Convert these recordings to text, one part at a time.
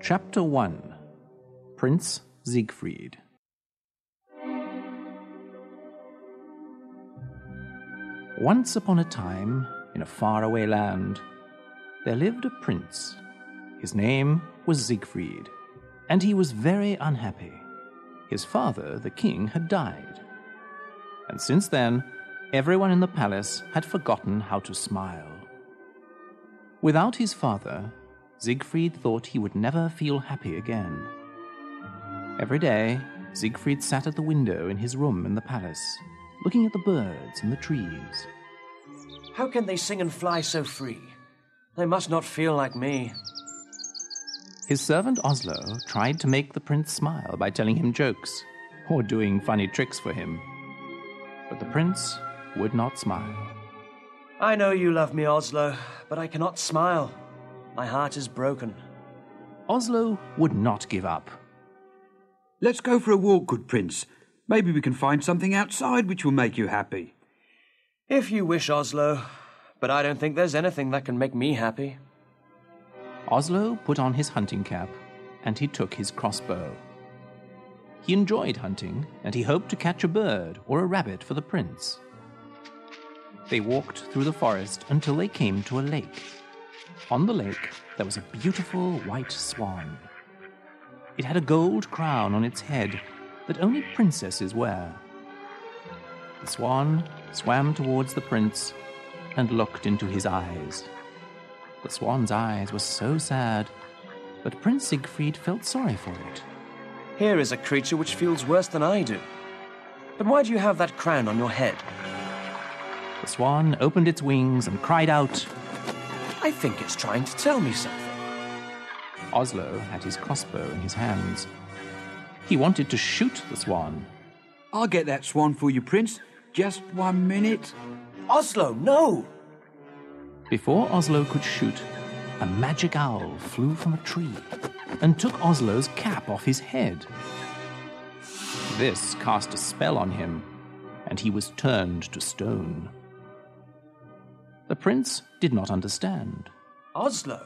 Chapter 1. Prince Zigfried. Once upon a time, in a faraway land, there lived a prince. His name was Zigfried, and he was very unhappy. His father, the king, had died. And since then, everyone in the palace had forgotten how to smile. Without his father, Zigfried thought he would never feel happy again. Every day, Zigfried sat at the window in his room in the palace, looking at the birds and the trees. How can they sing and fly so free? They must not feel like me. His servant Ozlowe tried to make the prince smile by telling him jokes or doing funny tricks for him. But the prince would not smile. I know you love me, Ozlowe, but I cannot smile. My heart is broken. Ozlowe would not give up. Let's go for a walk, good prince. Maybe we can find something outside which will make you happy. If you wish, Ozlowe, but I don't think there's anything that can make me happy. Ozlowe put on his hunting cap, and he took his crossbow. He enjoyed hunting, and he hoped to catch a bird or a rabbit for the prince. They walked through the forest until they came to a lake. On the lake, there was a beautiful white swan. It had a gold crown on its head that only princesses wear. The swan swam towards the prince and looked into his eyes. The swan's eyes were so sad, but Prince Zigfried felt sorry for it. Here is a creature which feels worse than I do. But why do you have that crown on your head? The swan opened its wings and cried out, I think it's trying to tell me something. Ozlowe had his crossbow in his hands. He wanted to shoot the swan. I'll get that swan for you, prince. Just 1 minute. Ozlowe, no! Before Ozlowe could shoot, a magic owl flew from a tree and took Ozlowe's cap off his head. This cast a spell on him, and he was turned to stone. The prince did not understand. Ozlowe,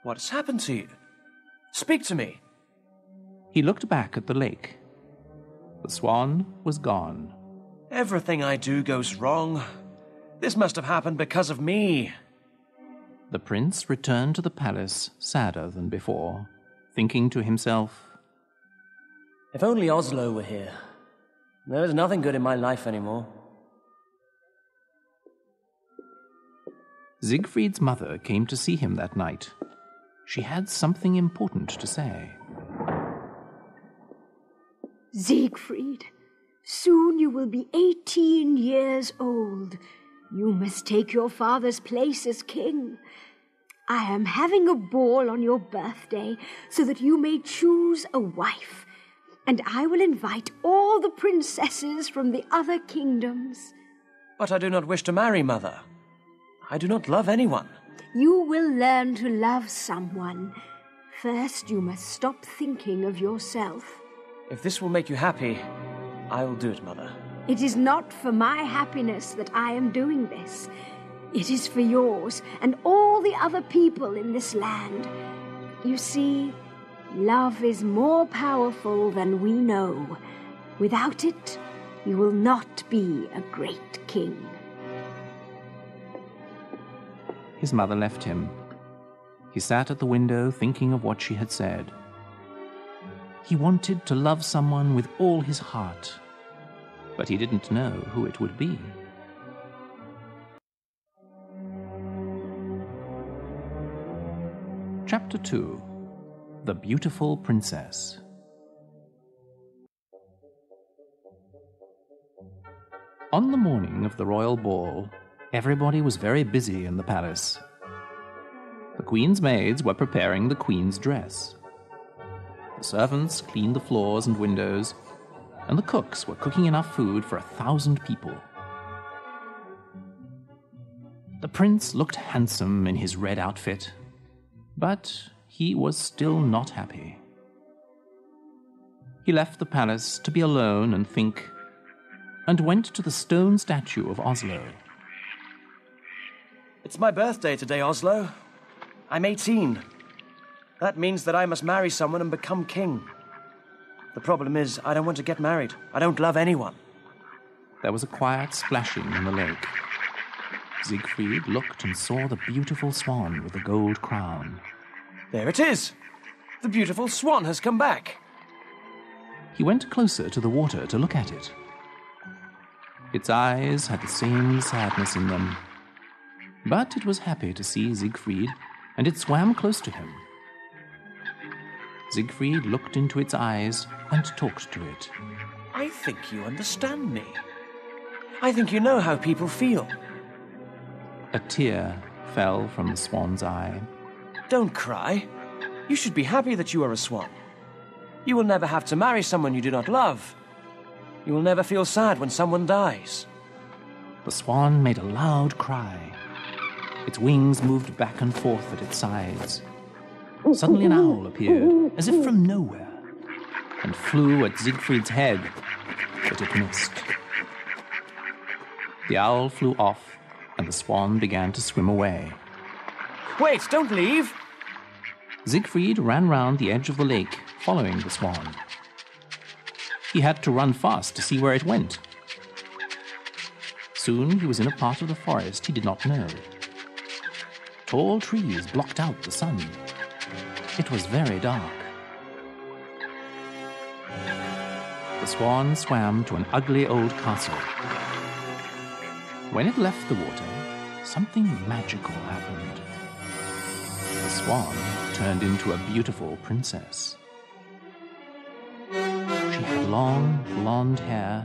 what has happened to you? Speak to me. He looked back at the lake. The swan was gone. Everything I do goes wrong. This must have happened because of me. The prince returned to the palace sadder than before, thinking to himself, If only Ozlowe were here. There is nothing good in my life anymore. Zigfried's mother came to see him that night. She had something important to say. Zigfried, soon you will be 18 years old. You must take your father's place as king. I am having a ball on your birthday so that you may choose a wife, and I will invite all the princesses from the other kingdoms. But I do not wish to marry, Mother. I do not love anyone. You will learn to love someone. First, you must stop thinking of yourself. If this will make you happy, I will do it, Mother. It is not for my happiness that I am doing this. It is for yours and all the other people in this land. You see, love is more powerful than we know. Without it, you will not be a great king. His mother left him. He sat at the window thinking of what she had said. He wanted to love someone with all his heart, but he didn't know who it would be. Chapter 2. The Beautiful Princess. On the morning of the royal ball, everybody was very busy in the palace. The queen's maids were preparing the queen's dress. The servants cleaned the floors and windows, and the cooks were cooking enough food for 1,000 people. The prince looked handsome in his red outfit, but he was still not happy. He left the palace to be alone and think, and went to the stone statue of Ozlowe. It's my birthday today, Ozlowe. I'm 18. That means that I must marry someone and become king. The problem is, I don't want to get married. I don't love anyone. There was a quiet splashing in the lake. Zigfried looked and saw the beautiful swan with the gold crown. There it is! The beautiful swan has come back. He went closer to the water to look at it. Its eyes had the same sadness in them. But it was happy to see Zigfried, and it swam close to him. Zigfried looked into its eyes and talked to it. I think you understand me. I think you know how people feel. A tear fell from the swan's eye. Don't cry. You should be happy that you are a swan. You will never have to marry someone you do not love. You will never feel sad when someone dies. The swan made a loud cry. Its wings moved back and forth at its sides. Suddenly an owl appeared, as if from nowhere, and flew at Zigfried's head, but it missed. The owl flew off, and the swan began to swim away. Wait, don't leave! Zigfried ran round the edge of the lake, following the swan. He had to run fast to see where it went. Soon he was in a part of the forest he did not know. Tall trees blocked out the sun. It was very dark. The swan swam to an ugly old castle. When it left the water, something magical happened. The swan turned into a beautiful princess. She had long, blonde hair,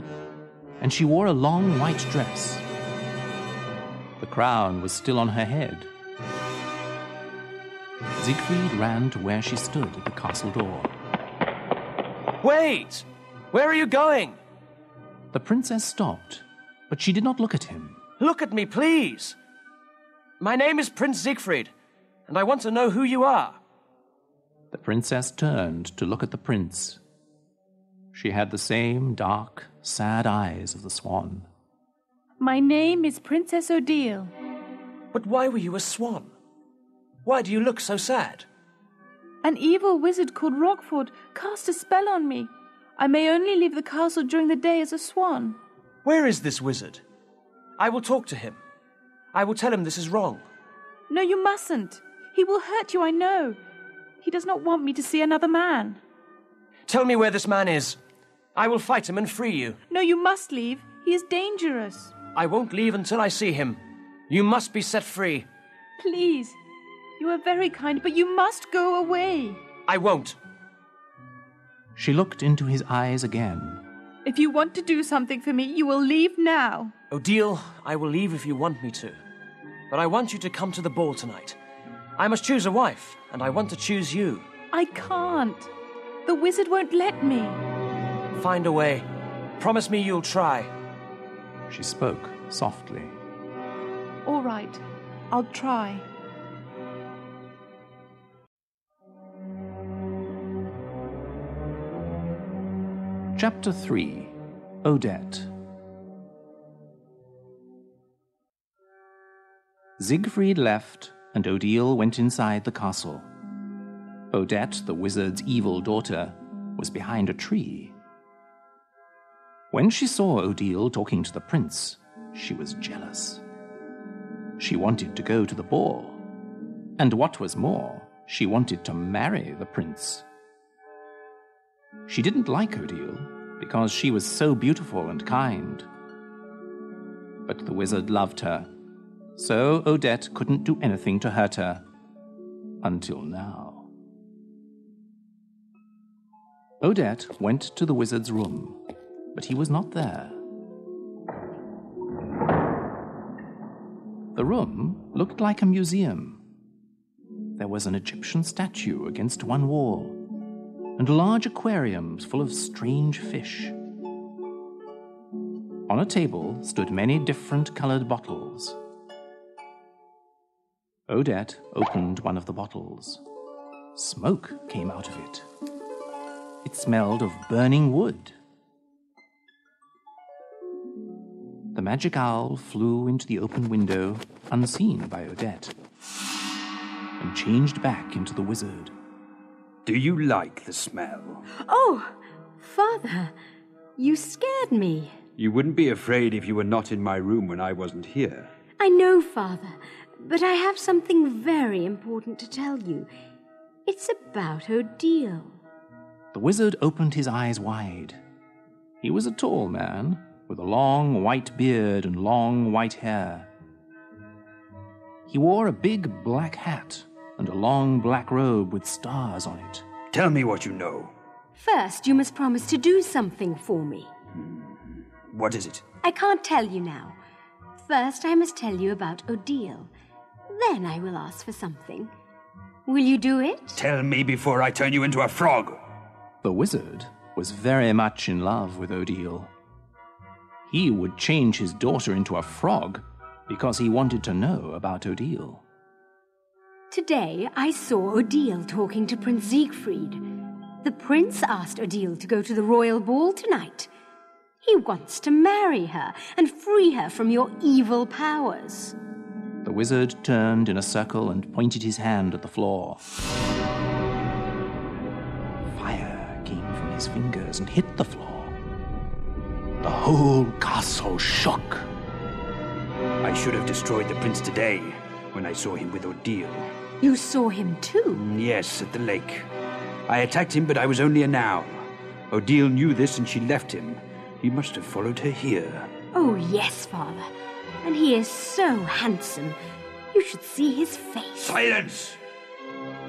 and she wore a long white dress. The crown was still on her head. Zigfried ran to where she stood at the castle door. Wait! Where are you going? The princess stopped, but she did not look at him. Look at me, please! My name is Prince Zigfried, and I want to know who you are. The princess turned to look at the prince. She had the same dark, sad eyes of the swan. My name is Princess Odette. But why were you a swan? Why do you look so sad? An evil wizard called Rockford cast a spell on me. I may only leave the castle during the day as a swan. Where is this wizard? I will talk to him. I will tell him this is wrong. No, you mustn't. He will hurt you, I know. He does not want me to see another man. Tell me where this man is. I will fight him and free you. No, you must leave. He is dangerous. I won't leave until I see him. You must be set free. Please. You are very kind, but you must go away. I won't. She looked into his eyes again. If you want to do something for me, you will leave now. Odile, I will leave if you want me to. But I want you to come to the ball tonight. I must choose a wife, and I want to choose you. I can't. The wizard won't let me. Find a way. Promise me you'll try. She spoke softly. All right. I'll try. Chapter 3. Odette. Zigfried left, and Odile went inside the castle. Odette, the wizard's evil daughter, was behind a tree. When she saw Odile talking to the prince, she was jealous. She wanted to go to the ball, and what was more, she wanted to marry the prince. She didn't like Odile because she was so beautiful and kind. But the wizard loved her, so Odette couldn't do anything to hurt her. Until now. Odette went to the wizard's room, but he was not there. The room looked like a museum. There was an Egyptian statue against one wall, and large aquariums full of strange fish. On a table stood many different colored bottles. Odette opened one of the bottles. Smoke came out of it. It smelled of burning wood. The magic owl flew into the open window, unseen by Odette, and changed back into the wizard. Do you like the smell? Oh, Father, you scared me. You wouldn't be afraid if you were not in my room when I wasn't here. I know, Father, but I have something very important to tell you. It's about Odile. The wizard opened his eyes wide. He was a tall man, with a long white beard and long white hair. He wore a big black hat and a long black robe with stars on it. Tell me what you know. First, you must promise to do something for me. What is it? I can't tell you now. First, I must tell you about Odile. Then I will ask for something. Will you do it? Tell me before I turn you into a frog. The wizard was very much in love with Odile. He would change his daughter into a frog because he wanted to know about Odile. Today, I saw Odile talking to Prince Zigfried. The prince asked Odile to go to the royal ball tonight. He wants to marry her and free her from your evil powers. The wizard turned in a circle and pointed his hand at the floor. Fire came from his fingers and hit the floor. The whole castle shook. I should have destroyed the prince today when I saw him with Odile. You saw him too? Yes, at the lake. I attacked him, but I was only a noun. Odile knew this and she left him. He must have followed her here. Oh, yes, Father. And he is so handsome. You should see his face. Silence!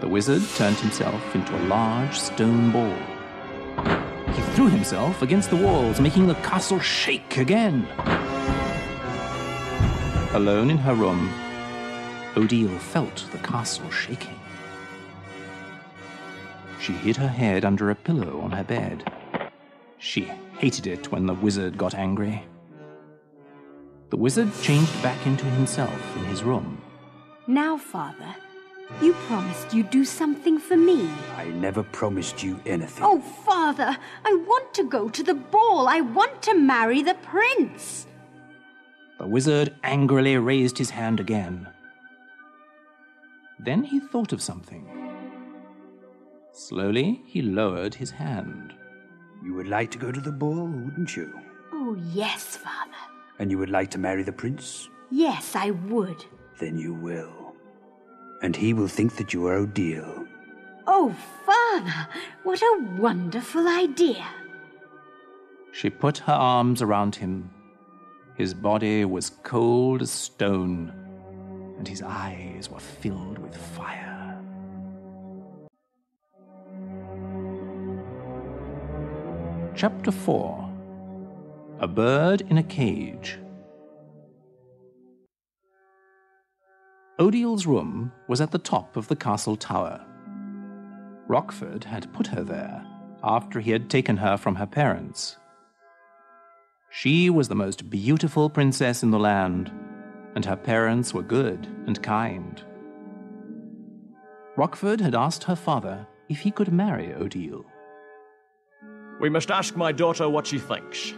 The wizard turned himself into a large stone ball. He threw himself against the walls, making the castle shake again. Alone in her room, Odile felt the castle shaking. She hid her head under a pillow on her bed. She hated it when the wizard got angry. The wizard changed back into himself in his room. Now, Father, you promised you'd do something for me. I never promised you anything. Oh, Father, I want to go to the ball. I want to marry the prince. The wizard angrily raised his hand again. Then he thought of something. Slowly, he lowered his hand. You would like to go to the ball, wouldn't you? Oh, yes, Father. And you would like to marry the prince? Yes, I would. Then you will. And he will think that you are Odile. Oh, Father, what a wonderful idea. She put her arms around him. His body was cold as stone, and his eyes were filled with fire. Chapter 4. A Bird in a Cage. Odile's room was at the top of the castle tower. Rockford had put her there after he had taken her from her parents. She was the most beautiful princess in the land, and her parents were good and kind. Rockford had asked her father if he could marry Odile. We must ask my daughter what she thinks.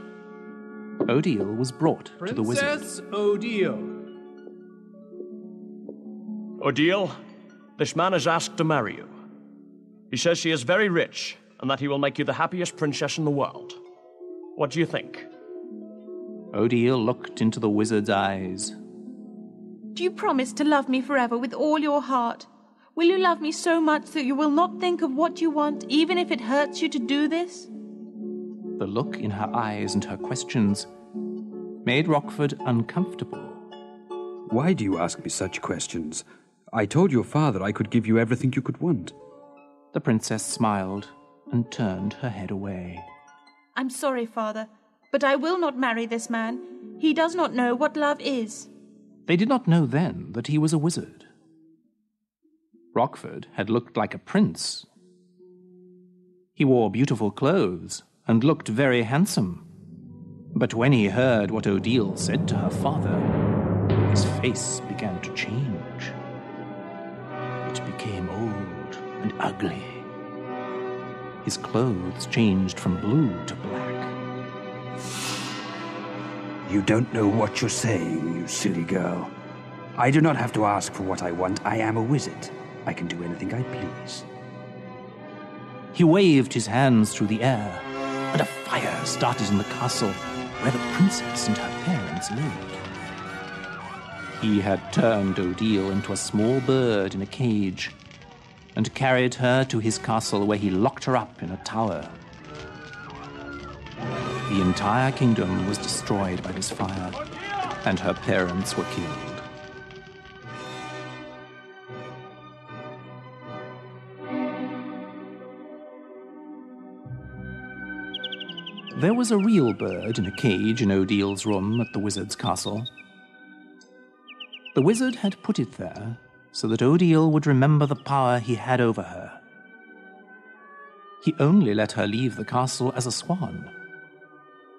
Odile was brought to the wizard. Princess Odile. Odile, this man has asked to marry you. He says she is very rich and that he will make you the happiest princess in the world. What do you think? Odile looked into the wizard's eyes. Do you promise to love me forever with all your heart? Will you love me so much that you will not think of what you want, even if it hurts you to do this? The look in her eyes and her questions made Rockford uncomfortable. Why do you ask me such questions? I told your father I could give you everything you could want. The princess smiled and turned her head away. I'm sorry, Father, but I will not marry this man. He does not know what love is. They did not know then that he was a wizard. Rockford had looked like a prince. He wore beautiful clothes and looked very handsome. But when he heard what Odile said to her father, his face began to change. It became old and ugly. His clothes changed from blue to black. You don't know what you're saying, you silly girl. I do not have to ask for what I want. I am a wizard. I can do anything I please. He waved his hands through the air, and a fire started in the castle where the princess and her parents lived. He had turned Odile into a small bird in a cage and carried her to his castle where he locked her up in a tower. The entire kingdom was destroyed by this fire, and her parents were killed. There was a real bird in a cage in Odile's room at the wizard's castle. The wizard had put it there so that Odile would remember the power he had over her. He only let her leave the castle as a swan,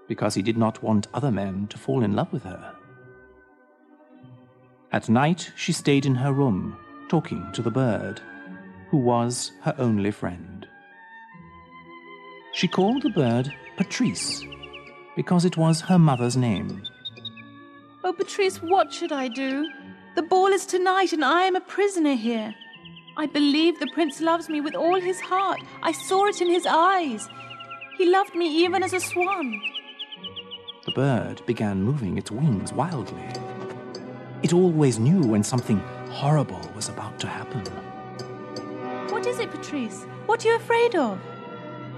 because he did not want other men to fall in love with her. At night, she stayed in her room, talking to the bird, who was her only friend. She called the bird Patrice, because it was her mother's name. Oh, Patrice, what should I do? The ball is tonight, and I am a prisoner here. I believe the prince loves me with all his heart. I saw it in his eyes. He loved me even as a swan. The bird began moving its wings wildly. It always knew when something horrible was about to happen. What is it, Patrice? What are you afraid of?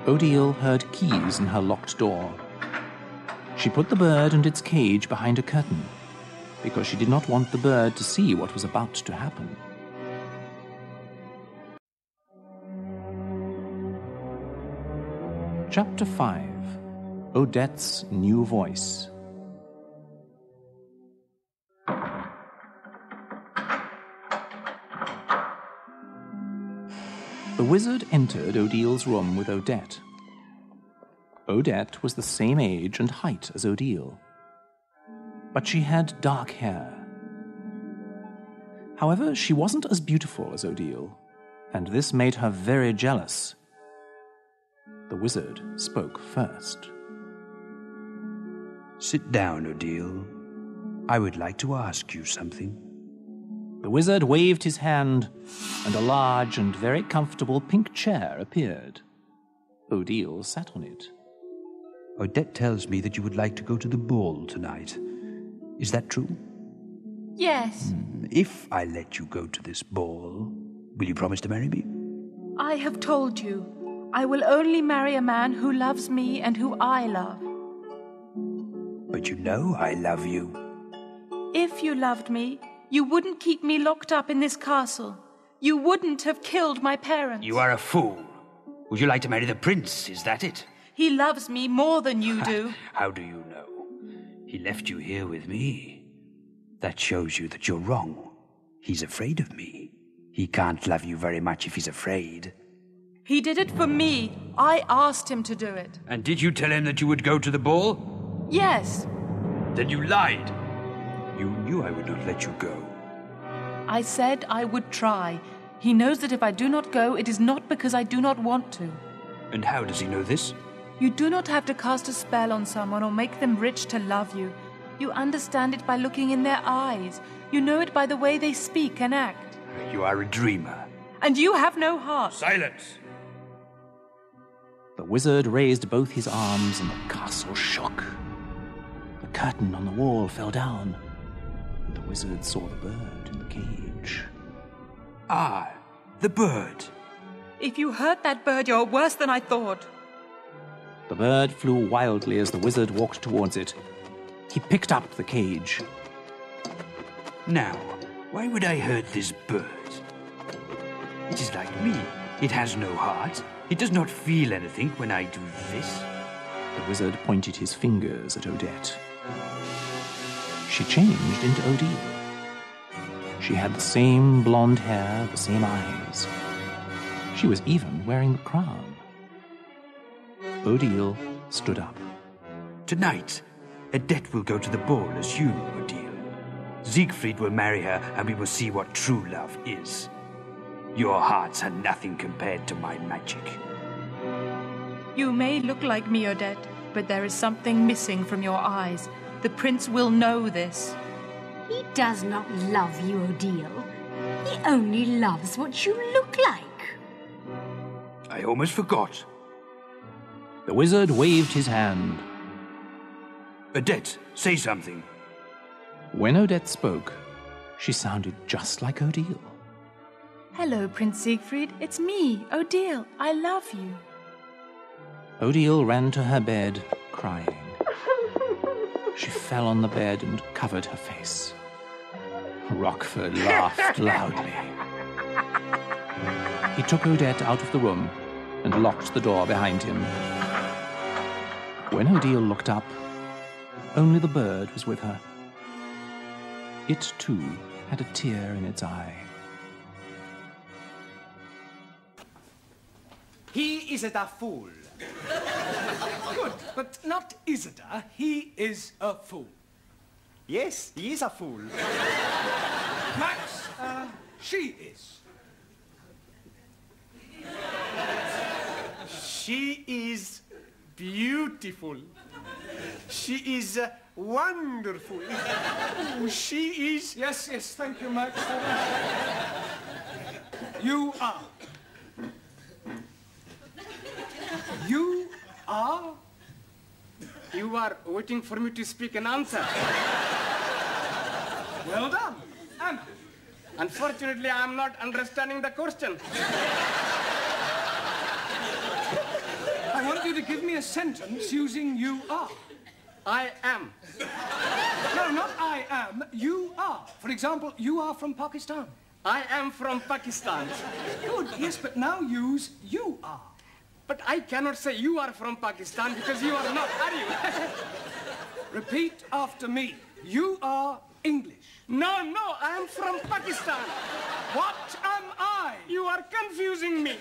Odile heard keys in her locked door. She put the bird and its cage behind a curtain, because she did not want the bird to see what was about to happen. Chapter 5. Odette's New Voice. The wizard entered Odile's room with Odette. Odette was the same age and height as Odile, but she had dark hair. However, she wasn't as beautiful as Odile, and this made her very jealous. The wizard spoke first. Sit down, Odile. I would like to ask you something. The wizard waved his hand, and a large and very comfortable pink chair appeared. Odile sat on it. Odette tells me that you would like to go to the ball tonight. Is that true? Yes. If I let you go to this ball, will you promise to marry me? I have told you. I will only marry a man who loves me and who I love. But you know I love you. If you loved me, you wouldn't keep me locked up in this castle. You wouldn't have killed my parents. You are a fool. Would you like to marry the prince? Is that it? He loves me more than you do. How do you know? He left you here with me. That shows you that you're wrong. He's afraid of me. He can't love you very much if he's afraid. He did it for me. I asked him to do it. And did you tell him that you would go to the ball? Yes. Then you lied. You knew I would not let you go. I said I would try. He knows that if I do not go, it is not because I do not want to. And how does he know this? You do not have to cast a spell on someone or make them rich to love you. You understand it by looking in their eyes. You know it by the way they speak and act. You are a dreamer. And you have no heart. Silence! The wizard raised both his arms and the castle shook. The curtain on the wall fell down, and the wizard saw the bird in the cage. Ah, the bird. If you hurt that bird, you're worse than I thought. The bird flew wildly as the wizard walked towards it. He picked up the cage. Now, why would I hurt this bird? It is like me. It has no heart. It does not feel anything when I do this. The wizard pointed his fingers at Odette. She changed into Odile. She had the same blonde hair, the same eyes. She was even wearing the crown. Odile stood up. Tonight, Odette will go to the ball as you, Odile. Zigfried will marry her, and we will see what true love is. Your hearts are nothing compared to my magic. You may look like me, Odette, but there is something missing from your eyes. The prince will know this. He does not love you, Odile. He only loves what you look like. I I almost forgot. The wizard waved his hand. Odette, say something. When Odette spoke, she sounded just like Odile. Hello, Prince Zigfried. It's me, Odile. I love you. Odile ran to her bed, crying. She fell on the bed and covered her face. Rockford laughed loudly. He took Odette out of the room and locked the door behind him. When Odile looked up, only the bird was with her. It, too, had a tear in its eye. He isn't a fool. Good, but not isn't a. He is a fool. Yes, he is a fool. Max, she is. She is beautiful. She is wonderful. Oh, she is... Yes, thank you, Max. You are. You are? You are waiting for me to speak an answer. Well done. And unfortunately, I am not understanding the question. I want you to give me a sentence using you are. I am. No, not I am. You are. For example, you are from Pakistan. I am from Pakistan. Good, yes, but now use you are. But I cannot say you are from Pakistan because you are not, are you? Repeat after me. You are English. No, I am from Pakistan. What am I? You are confusing me.